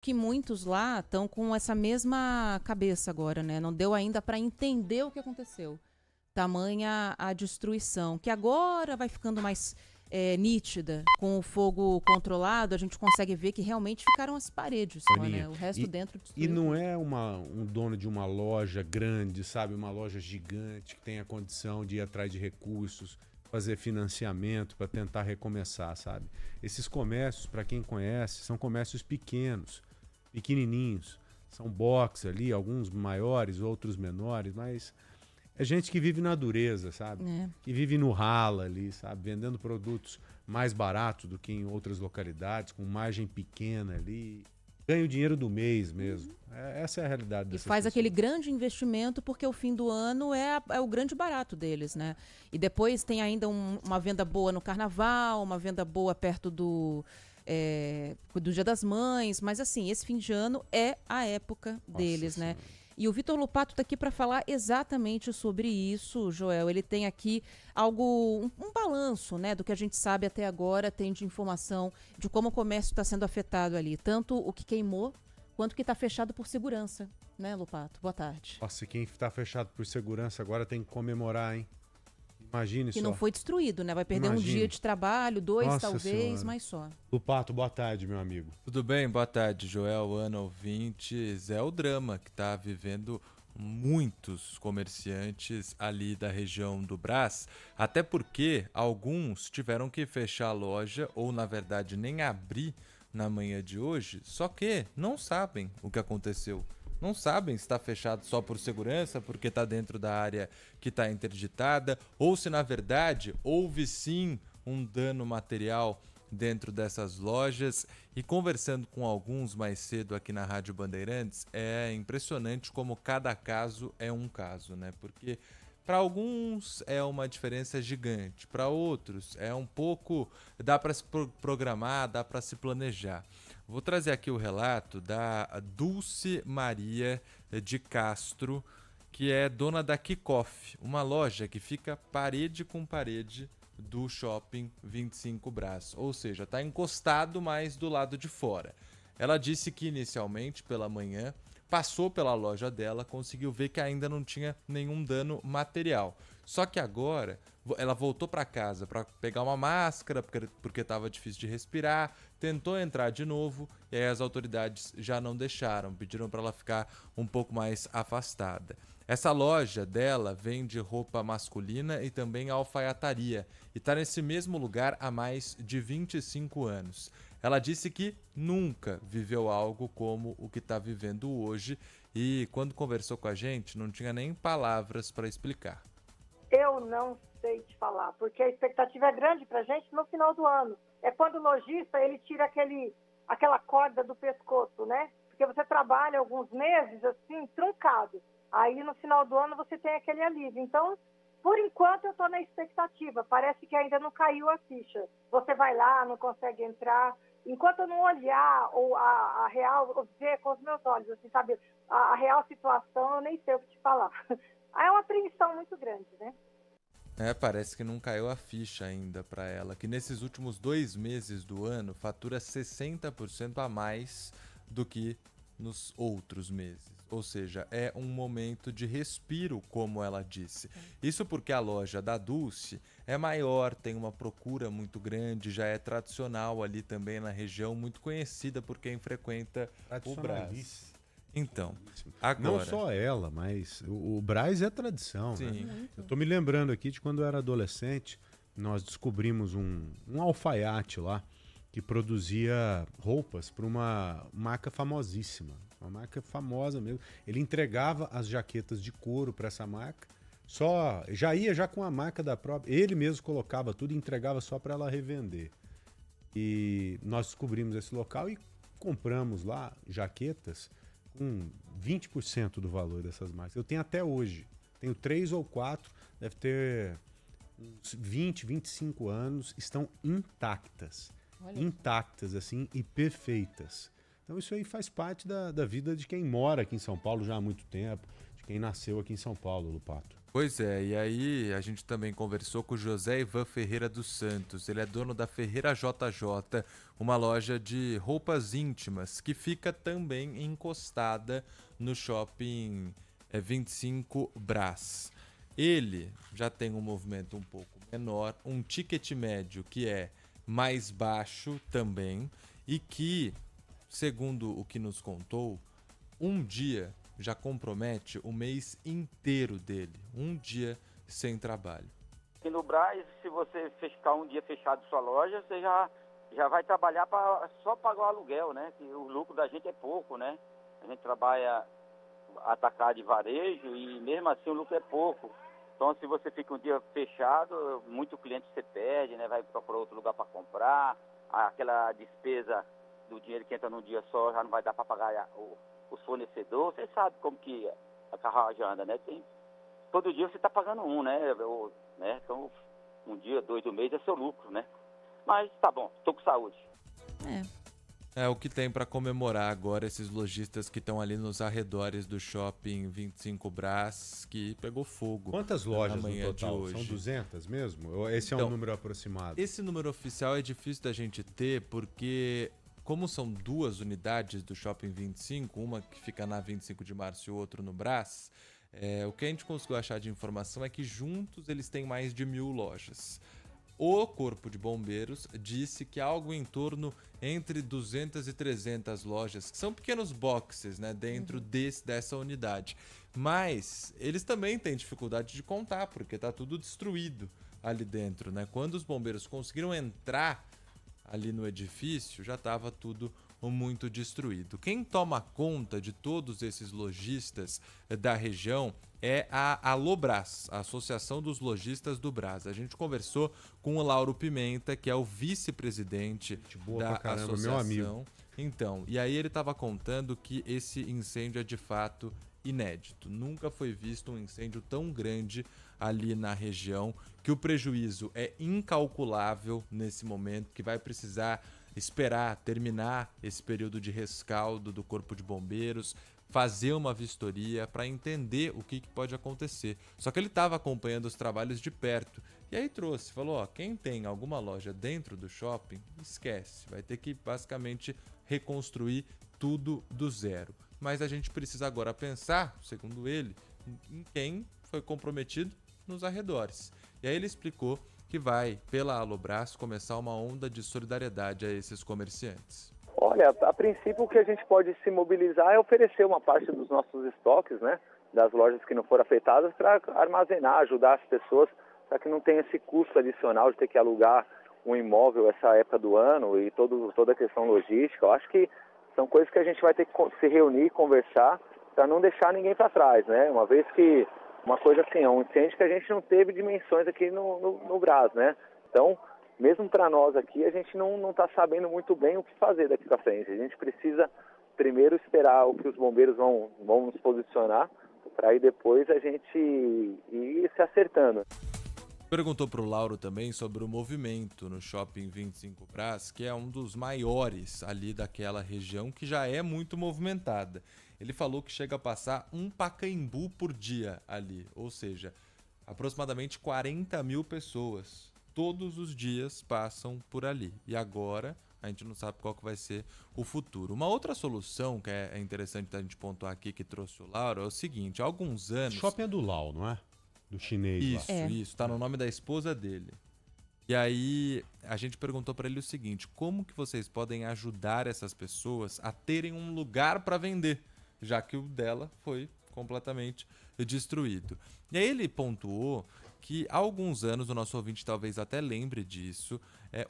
que muitos lá estão com essa mesma cabeça agora, né? Não deu ainda para entender o que aconteceu. Tamanha a destruição, que agora vai ficando mais nítida. Com o fogo controlado, a gente consegue ver que realmente ficaram as paredes só, né? O resto dentro E destruiu. não é um dono de uma loja grande, sabe? Uma loja gigante que tenha condição de ir atrás de recursos, fazer financiamento para tentar recomeçar, sabe? Esses comércios, para quem conhece, são comércios pequenos, pequenininhos. São box ali, alguns maiores, outros menores, mas é gente que vive na dureza, sabe? Que vive no rala ali, sabe? Vendendo produtos mais baratos do que em outras localidades, com margem pequena ali. Ganha o dinheiro do mês mesmo. Essa é a realidade dessas E faz pessoas. aquele grande investimento porque o fim do ano é o grande barato deles, né? E depois tem ainda uma venda boa no carnaval, uma venda boa perto do Dia das Mães. Mas assim, esse fim de ano é a época deles, né? E o Vitor Lupato está aqui para falar exatamente sobre isso, Joel. Ele tem aqui um balanço, né, do que a gente sabe até agora, tem de informação de como o comércio está sendo afetado ali. Tanto o que queimou, quanto o que está fechado por segurança, né, Lupato? Boa tarde. Nossa, quem está fechado por segurança agora tem que comemorar, hein? Imagine só. Que não foi destruído, né? Vai perder um dia de trabalho, 2 Nossa talvez, Senhora. mas só. Lupato, boa tarde, meu amigo. Tudo bem? Boa tarde, Joel, Ana, ouvintes. É o drama que está vivendo muitos comerciantes ali da região do Brás, até porque alguns tiveram que fechar a loja ou, na verdade, nem abrir na manhã de hoje, só que não sabem o que aconteceu. Não sabem se está fechado só por segurança, porque está dentro da área que está interditada, ou se na verdade houve sim um dano material dentro dessas lojas. E conversando com alguns mais cedo aqui na Rádio Bandeirantes, é impressionante como cada caso é um caso, né? Porque para alguns é uma diferença gigante, para outros é um pouco, dá para se programar, dá para se planejar. Vou trazer aqui o relato da Dulce Maria de Castro, que é dona da Kickoff, uma loja que fica parede com parede do Shopping 25 Brás, ou seja, está encostado mais do lado de fora. Ela disse que inicialmente, pela manhã, passou pela loja dela, conseguiu ver que ainda não tinha nenhum dano material. Só que agora ela voltou para casa para pegar uma máscara, porque estava difícil de respirar, tentou entrar de novo e aí as autoridades já não deixaram, pediram para ela ficar um pouco mais afastada. Essa loja dela vende roupa masculina e também alfaiataria e está nesse mesmo lugar há mais de 25 anos. Ela disse que nunca viveu algo como o que está vivendo hoje e quando conversou com a gente não tinha nem palavras para explicar. Eu não sei te falar, porque a expectativa é grande para a gente no final do ano. É quando o lojista ele tira aquela corda do pescoço, né? Porque você trabalha alguns meses assim, truncado. Aí no final do ano você tem aquele alívio. Então, por enquanto eu estou na expectativa. Parece que ainda não caiu a ficha. Você vai lá, não consegue entrar. Enquanto eu não olhar ou a real, ou ver com os meus olhos, assim, sabe, a real situação, eu nem sei o que te falar. É uma apreensão muito grande, né? Parece que não caiu a ficha ainda para ela, que nesses últimos 2 meses do ano fatura 60% a mais do que nos outros meses. Ou seja, é um momento de respiro, como ela disse. Isso porque a loja da Dulce é maior, tem uma procura muito grande, já é tradicional ali também na região, muito conhecida por quem frequenta o Brás. Então, agora... Não só ela, mas o Brás é tradição. Sim. Né? Eu tô me lembrando aqui de quando eu era adolescente, nós descobrimos um alfaiate lá que produzia roupas para uma marca famosíssima. Uma marca famosa mesmo. Ele entregava as jaquetas de couro para essa marca, já ia com a marca da própria. Ele mesmo colocava tudo e entregava só para ela revender. E nós descobrimos esse local e compramos lá jaquetas com 20% do valor dessas marcas. Eu tenho até hoje. Tenho 3 ou 4, deve ter uns 20, 25 anos, estão intactas. Olha. Intactas, assim, e perfeitas. Então isso aí faz parte da vida de quem mora aqui em São Paulo já há muito tempo, de quem nasceu aqui em São Paulo, Lupato. Pois é, e aí a gente também conversou com o José Ivan Ferreira dos Santos. Ele é dono da Ferreira JJ, uma loja de roupas íntimas que fica também encostada no shopping 25 Brás. Ele já tem um movimento um pouco menor, um ticket médio que é mais baixo também e que, segundo o que nos contou, um dia já compromete o mês inteiro dele, um dia sem trabalho. Aqui no Brás, se você ficar um dia fechado sua loja, você já vai trabalhar para só pagar o aluguel, né? Que o lucro da gente é pouco, né? A gente trabalha atacado de varejo e mesmo assim o lucro é pouco. Então, se você fica um dia fechado, muito cliente você perde, né? Vai procurar outro lugar para comprar, aquela despesa do dinheiro que entra num dia só já não vai dar para pagar os fornecedores. Você sabe como que a carruagem anda, né? Todo dia você está pagando né? Então, um dia, 2 do mês é seu lucro, né? Mas tá bom, tô com saúde. É o que tem para comemorar agora esses lojistas que estão ali nos arredores do shopping 25 Brás, que pegou fogo. Quantas lojas na manhã no total? de hoje. São 200 mesmo? Ou esse é um número aproximado? Esse número oficial é difícil da gente ter, porque como são 2 unidades do shopping 25, uma que fica na 25 de março e o outro no Brás, o que a gente conseguiu achar de informação é que juntos eles têm mais de 1.000 lojas. O Corpo de Bombeiros disse que algo em torno entre 200 e 300 lojas, que são pequenos boxes, né, dentro dessa unidade. Mas eles também têm dificuldade de contar, porque está tudo destruído ali dentro, né? Quando os bombeiros conseguiram entrar ali no edifício, já estava tudo muito destruído. Quem toma conta de todos esses lojistas da região é a Alobras, a Associação dos Lojistas do Brás. A gente conversou com o Lauro Pimenta, que é o vice-presidente da associação. Meu amigo. Então, e aí ele estava contando que esse incêndio é de fato inédito. Nunca foi visto um incêndio tão grande ali na região, que o prejuízo é incalculável nesse momento, que vai precisar esperar terminar esse período de rescaldo do Corpo de Bombeiros, fazer uma vistoria para entender o que pode acontecer. Só que ele estava acompanhando os trabalhos de perto e aí falou, quem tem alguma loja dentro do shopping, esquece, vai ter que basicamente reconstruir tudo do zero. Mas a gente precisa agora pensar, segundo ele, em quem foi comprometido nos arredores. E aí ele explicou que vai, pela Alobras, começar uma onda de solidariedade a esses comerciantes. Olha, a princípio o que a gente pode se mobilizar é oferecer uma parte dos nossos estoques, né, das lojas que não foram afetadas, para armazenar, ajudar as pessoas, para que não tenha esse custo adicional de ter que alugar um imóvel essa época do ano e toda a questão logística. Eu acho que são coisas que a gente vai ter que se reunir, conversar, para não deixar ninguém para trás, né? Uma vez que, uma coisa assim, é um incêndio que a gente não teve dimensões aqui no Brás, né? Então, mesmo para nós aqui, a gente não está sabendo muito bem o que fazer daqui para frente. A gente precisa primeiro esperar o que os bombeiros vão nos posicionar, para aí depois a gente ir se acertando. Perguntou para o Lauro também sobre o movimento no Shopping 25 Brás, que é um dos maiores ali daquela região, que já é muito movimentada. Ele falou que chega a passar um Pacaembu por dia ali, ou seja, aproximadamente 40 mil pessoas. Todos os dias passam por ali. E agora a gente não sabe qual que vai ser o futuro. Uma outra solução que é interessante a gente pontuar aqui, que trouxe o Lauro, é o seguinte: há alguns anos... O shopping é do Lau, não é? Do chinês lá. Isso, tá no nome da esposa dele. E aí a gente perguntou para ele o seguinte: como que vocês podem ajudar essas pessoas a terem um lugar para vender, já que o dela foi completamente destruído? E aí ele pontuou que há alguns anos, o nosso ouvinte talvez até lembre disso,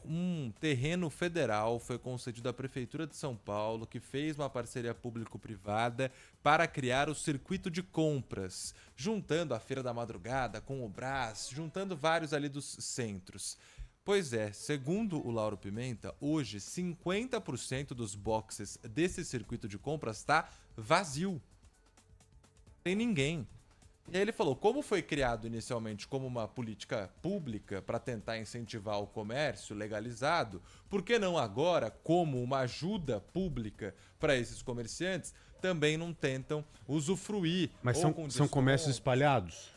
um terreno federal foi concedido à Prefeitura de São Paulo, que fez uma parceria público-privada para criar o circuito de compras, juntando a Feira da Madrugada com o Brás, juntando vários ali dos centros. Pois é, segundo o Lauro Pimenta, hoje 50% dos boxes desse circuito de compras está vazio. Não tem ninguém. E aí ele falou, como foi criado inicialmente como uma política pública para tentar incentivar o comércio legalizado, por que não agora, como uma ajuda pública para esses comerciantes, também não tentam usufruir? Mas são comércios espalhados?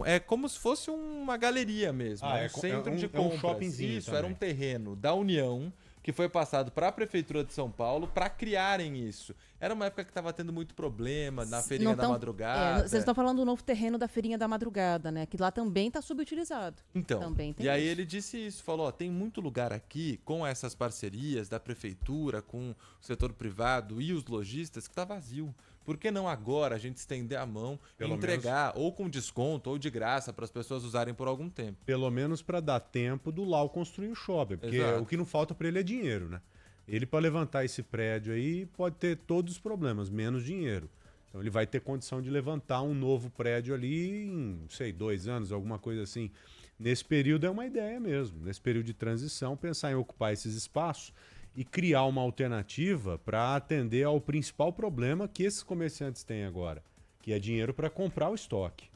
É como se fosse uma galeria mesmo, um centro de compras. É um shoppingzinho. Isso, também. era um terreno da União que foi passado para a Prefeitura de São Paulo para criarem isso. Era uma época que estava tendo muito problema na Feirinha da Madrugada. Vocês estão falando do novo terreno da Feirinha da Madrugada, né? Que lá também está subutilizado. Então, também tem e aí isso. ele disse isso, falou, ó, tem muito lugar aqui com essas parcerias da Prefeitura, com o setor privado e os lojistas que está vazio. Por que não agora a gente estender a mão e entregar, ou com desconto, ou de graça, para as pessoas usarem por algum tempo? Pelo menos para dar tempo do Lau construir um shopping. Porque Exato. o que não falta para ele é dinheiro, né? Ele, para levantar esse prédio aí, pode ter todos os problemas, menos dinheiro. Então ele vai ter condição de levantar um novo prédio ali em, 2 anos, alguma coisa assim. Nesse período é uma ideia mesmo. Nesse período de transição, pensar em ocupar esses espaços e criar uma alternativa para atender ao principal problema que esses comerciantes têm agora, que é dinheiro para comprar o estoque.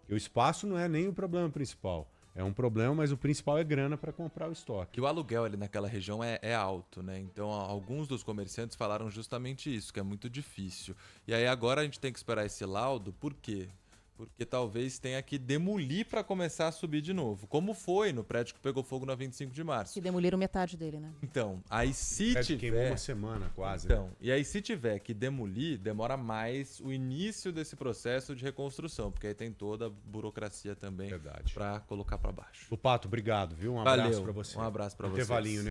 E o espaço não é nem o problema principal. É um problema, mas o principal é grana para comprar o estoque. Que o aluguel ali naquela região é alto, né? Então, alguns dos comerciantes falaram justamente isso, que é muito difícil. E aí agora a gente tem que esperar esse laudo, por quê? Porque talvez tenha que demolir para começar a subir de novo. Como foi no prédio que pegou fogo na 25 de março. Que demoliram metade dele, né? Então, aí se tiver... Queimou uma semana quase. Então, e aí se tiver que demolir, demora mais o início desse processo de reconstrução, porque aí tem toda a burocracia também para colocar para baixo. O Pato, obrigado, viu? Um abraço para você. Um abraço para você. Intervalinho, né?